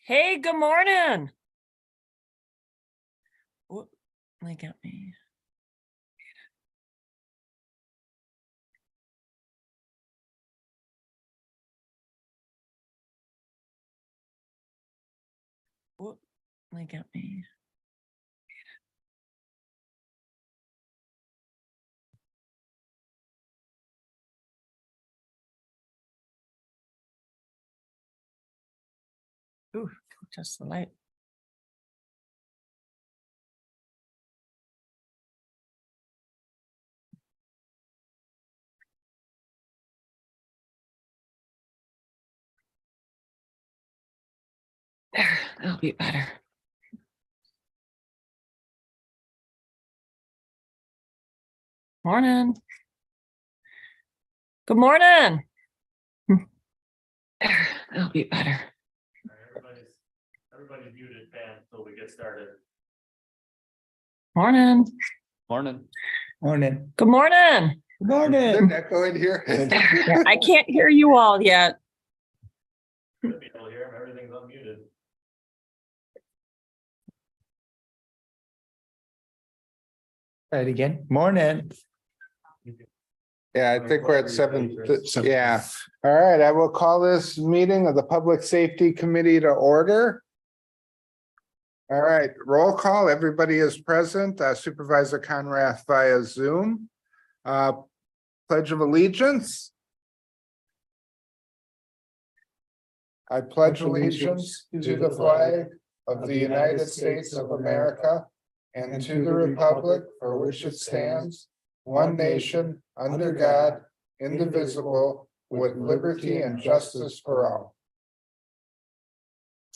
Hey, good morning. Whoop, they got me. Whoop, they got me. Ooh, just the light. There, that'll be better. Morning. Good morning. There, that'll be better. Everybody's muted, Dan, until we get started. Morning. Morning. Morning. Good morning. Good morning. Echo in here. There, I can't hear you all yet. Should be able to hear him, everything's unmuted. Try it again. Morning. Yeah, I think we're at seven. Yeah. All right, I will call this meeting of the Public Safety Committee to order. All right, roll call. Everybody is present. Supervisor Conrath via Zoom. Pledge of Allegiance. I pledge allegiance to the flag of the United States of America and to the republic for which it stands, one nation, under God, indivisible, with liberty and justice for all.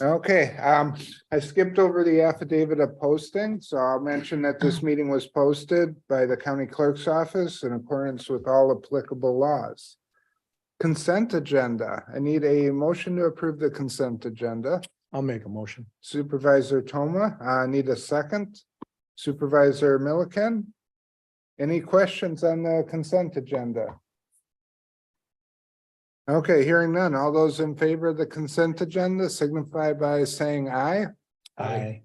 Okay, I skipped over the affidavit of posting, so I'll mention that this meeting was posted by the county clerk's office in accordance with all applicable laws. Consent agenda. I need a motion to approve the consent agenda. I'll make a motion. Supervisor Toma, I need a second. Supervisor Milliken. Any questions on the consent agenda? Okay, hearing none. All those in favor of the consent agenda signify by saying aye. Aye.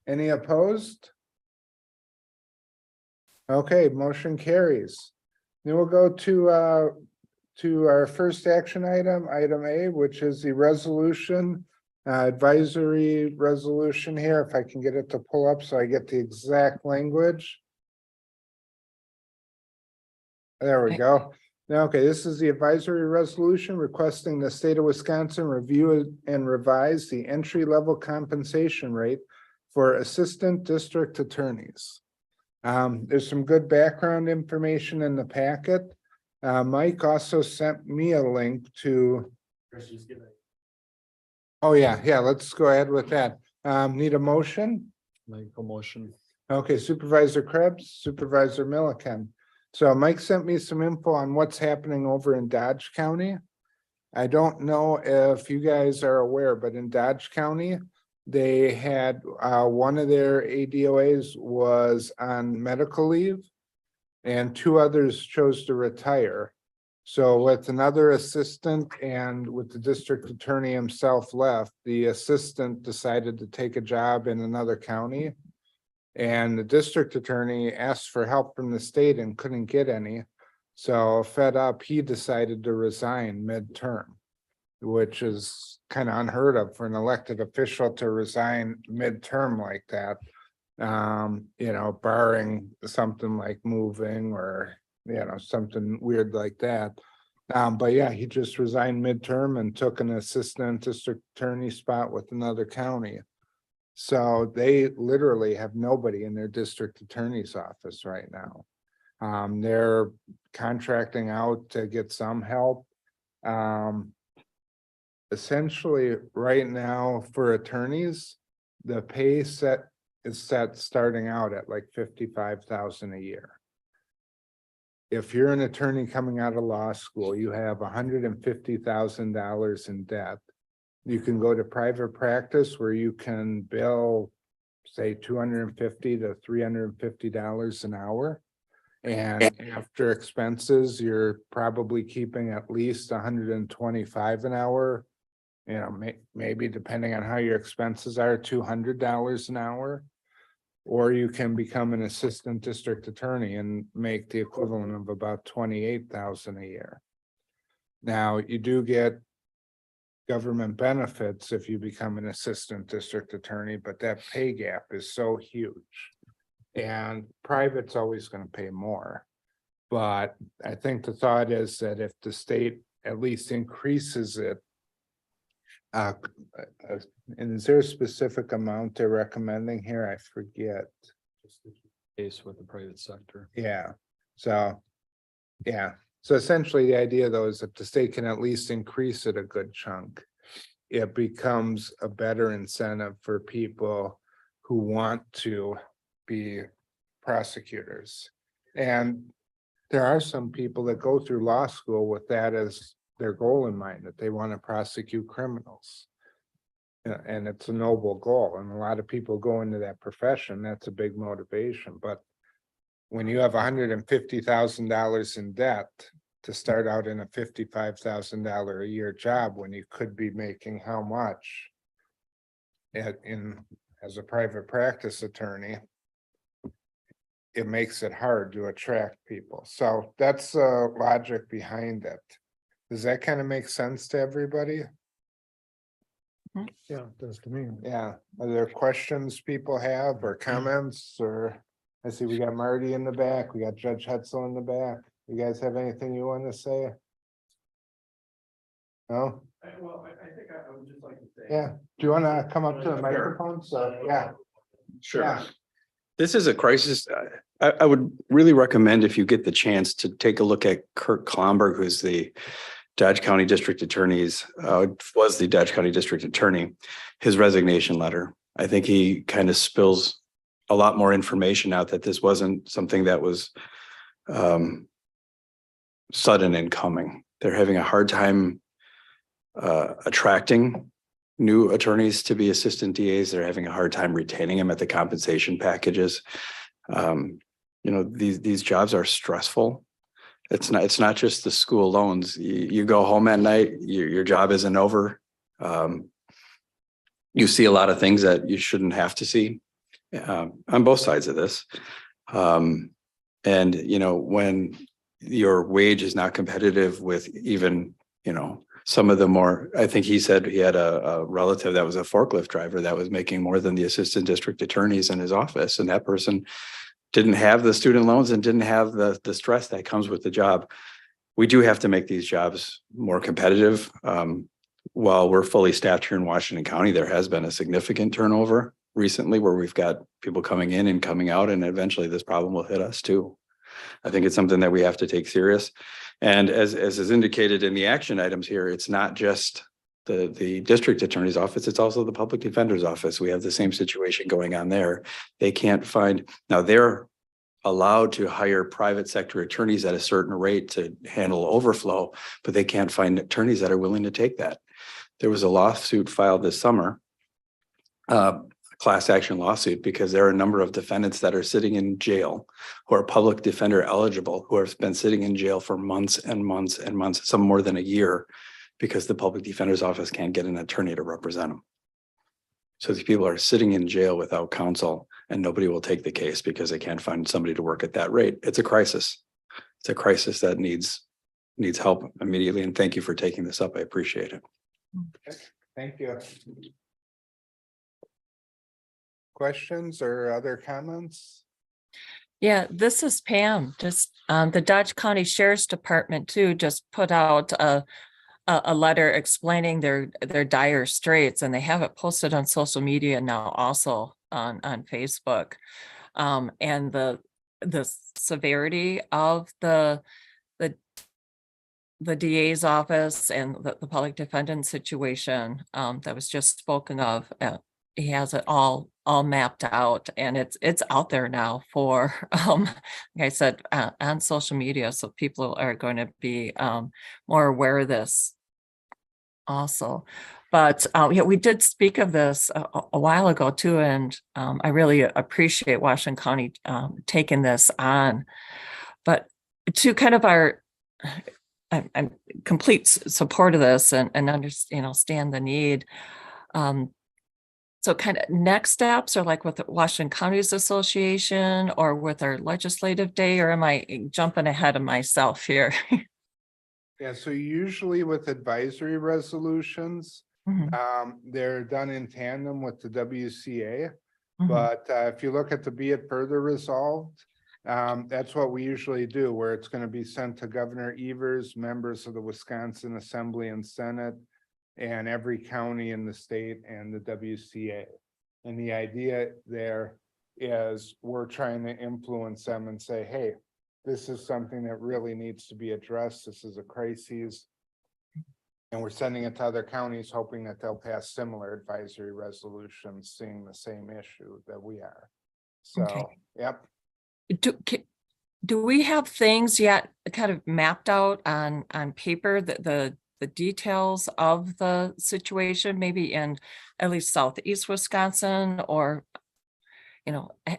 Any opposed? Okay, motion carries. Then we'll go to our first action item, item A, which is the resolution, advisory resolution here, if I can get it to pull up so I get the exact language. There we go. Now, okay, this is the advisory resolution requesting the state of Wisconsin review and revise the entry-level compensation rate for assistant district attorneys. There's some good background information in the packet. Mike also sent me a link to. Oh, yeah, let's go ahead with that. Need a motion? Make a motion. Okay, Supervisor Krebs, Supervisor Milliken. So Mike sent me some info on what's happening over in Dodge County. I don't know if you guys are aware, but in Dodge County, they had one of their ADOAs was on medical leave and two others chose to retire. So with another assistant and with the district attorney himself left, the assistant decided to take a job in another county. And the district attorney asked for help from the state and couldn't get any. So fed up, he decided to resign midterm, which is kind of unheard of for an elected official to resign midterm like that. You know, barring something like moving or, you know, something weird like that. But yeah, he just resigned midterm and took an assistant district attorney spot with another county. So they literally have nobody in their district attorney's office right now. They're contracting out to get some help. Essentially, right now for attorneys, the pay set is set starting out at like $55,000 a year. If you're an attorney coming out of law school, you have $150,000 in debt. You can go to private practice where you can bill, say, $250 to $350 an hour. And after expenses, you're probably keeping at least $125 an hour maybe depending on how your expenses are, $200 an hour. Or you can become an assistant district attorney and make the equivalent of about 28,000 a year. Now, you do get government benefits if you become an assistant district attorney, but that pay gap is so huge. And private's always going to pay more. But I think the thought is that if the state at least increases it, and is there a specific amount they're recommending here? I forget. Case with the private sector. Yeah, so, yeah, so essentially the idea though is if the state can at least increase it a good chunk, it becomes a better incentive for people who want to be prosecutors. And there are some people that go through law school with that as their goal in mind, that they want to prosecute criminals. And it's a noble goal, and a lot of people go into that profession, that's a big motivation, but when you have $150,000 in debt to start out in a $55,000 a year job, when you could be making how much as a private practice attorney, it makes it hard to attract people. So that's the logic behind it. Does that kind of make sense to everybody? Yeah, it does to me. Yeah, are there questions people have or comments, or I see we got Marty in the back, we got Judge Hetzel in the back. You guys have anything you want to say? No? Well, I think I would just like to say. Yeah, do you want to come up to the microphone? So, yeah. Sure. Yeah. This is a crisis. I would really recommend if you get the chance to take a look at Kirk Klomberg, who's the Dodge County District Attorney's, was the Dodge County District Attorney, his resignation letter. I think he kind of spills a lot more information out that this wasn't something that was sudden in coming. They're having a hard time attracting new attorneys to be assistant DAs. They're having a hard time retaining them at the compensation packages. These jobs are stressful. It's not just the school loans. You go home at night, your job isn't over. You see a lot of things that you shouldn't have to see on both sides of this. And when your wage is not competitive with even, some of the more, I think he said he had a relative that was a forklift driver that was making more than the assistant district attorneys in his office. And that person didn't have the student loans and didn't have the stress that comes with the job. We do have to make these jobs more competitive. While we're fully staffed here in Washington County, there has been a significant turnover recently where we've got people coming in and coming out, and eventually this problem will hit us too. I think it's something that we have to take serious. And as is indicated in the action items here, it's not just the district attorney's office, it's also the public defender's office. We have the same situation going on there. They can't find, now they're allowed to hire private sector attorneys at a certain rate to handle overflow, but they can't find attorneys that are willing to take that. There was a lawsuit filed this summer, class action lawsuit, because there are a number of defendants that are sitting in jail who are public defender eligible, who have been sitting in jail for months and months and months, some more than a year, because the public defender's office can't get an attorney to represent them. So these people are sitting in jail without counsel, and nobody will take the case because they can't find somebody to work at that rate. It's a crisis. It's a crisis that needs help immediately. And thank you for taking this up. I appreciate it. Thank you. Questions or other comments? Yeah, this is Pam. Just the Dodge County Sheriff's Department too just put out a letter explaining their dire straits, and they have it posted on social media now, also on Facebook. And the severity of the DA's office and the public defendant situation that was just spoken of. He has it all mapped out, and it's out there now for like I said, on social media, so people are going to be more aware of this also. But we did speak of this a while ago too, and I really appreciate Washington County taking this on. But to kind of our I'm complete support of this and understand the need. So kind of next steps are like with the Washington Counties Association or with our legislative day, or am I jumping ahead of myself here? Yeah, so usually with advisory resolutions, Mhm, they're done in tandem with the WCA. mhm. But if you look at the be it further resolved, that's what we usually do, where it's going to be sent to Governor Evers, members of the Wisconsin Assembly and Senate, and every county in the state and the WCA. And the idea there is we're trying to influence them and say, hey, this is something that really needs to be addressed. This is a crisis. And we're sending it to other counties, hoping that they'll pass similar advisory resolutions, seeing the same issue that we are. Okay. So, yep. Do we have things yet kind of mapped out on paper, that the details of the situation, maybe in at least southeast Wisconsin, or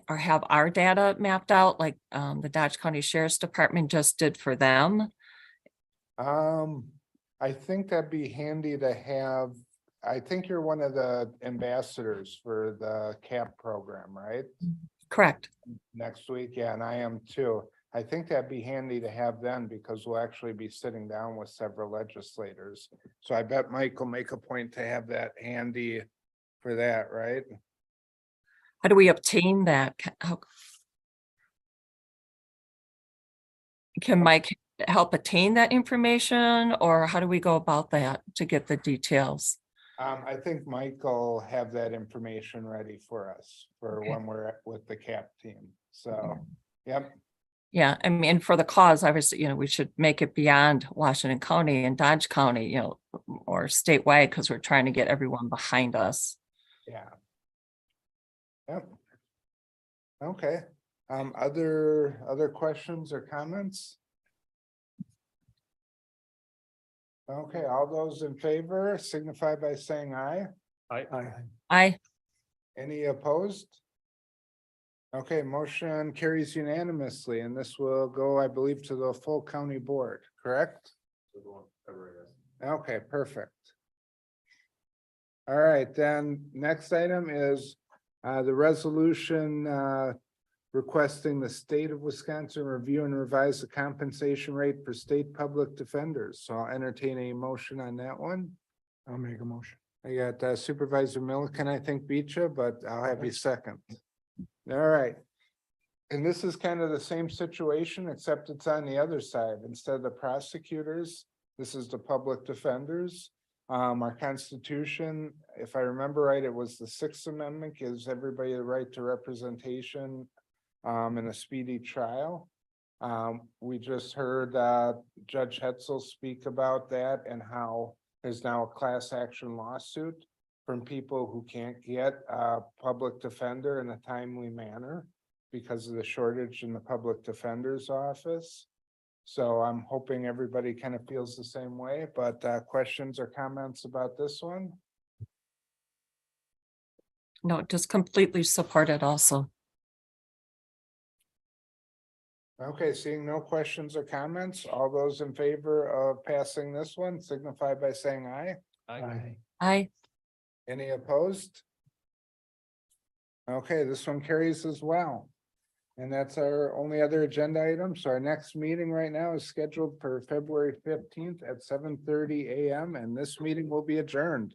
or have our data mapped out like the Dodge County Sheriff's Department just did for them? I think that'd be handy to have. I think you're one of the ambassadors for the CAP program, right? Correct. Next week, yeah, and I am too. I think that'd be handy to have then, because we'll actually be sitting down with several legislators. So I bet Mike will make a point to have that handy for that, right? How do we obtain that? Can Mike help attain that information, or how do we go about that to get the details? I think Mike will have that information ready for us for Okay. when we're with the CAP team. So, yep. Yeah, I mean, for the cause, obviously, we should make it beyond Washington County and Dodge County, or statewide, because we're trying to get everyone behind us. Yeah. Yep. Okay. Other questions or comments? Okay, all those in favor signify by saying aye. I, Any opposed? Okay, motion carries unanimously, and this will go, I believe, to the full county board, correct? Okay, perfect. All right, then next item is the resolution requesting the state of Wisconsin review and revise the compensation rate for state public defenders. So I'll entertain a motion on that one. I'll make a motion. I got Supervisor Milliken, I think beat you, but I'll have you second. All right. And this is kind of the same situation, except it's on the other side. Instead of the prosecutors, this is the public defenders. Our Constitution, if I remember right, it was the Sixth Amendment, gives everybody the right to representation in a speedy trial. We just heard Judge Hetzel speak about that and how there's now a class action lawsuit from people who can't get a public defender in a timely manner because of the shortage in the public defender's office. So I'm hoping everybody kind of feels the same way, but questions or comments about this one? no, just completely support it also. Okay, seeing no questions or comments, all those in favor of passing this one signify by saying aye. I, Any opposed? Okay, this one carries as well. And that's our only other agenda item. So our next meeting right now is scheduled for February 15th at 7:30 a.m. and this meeting will be adjourned.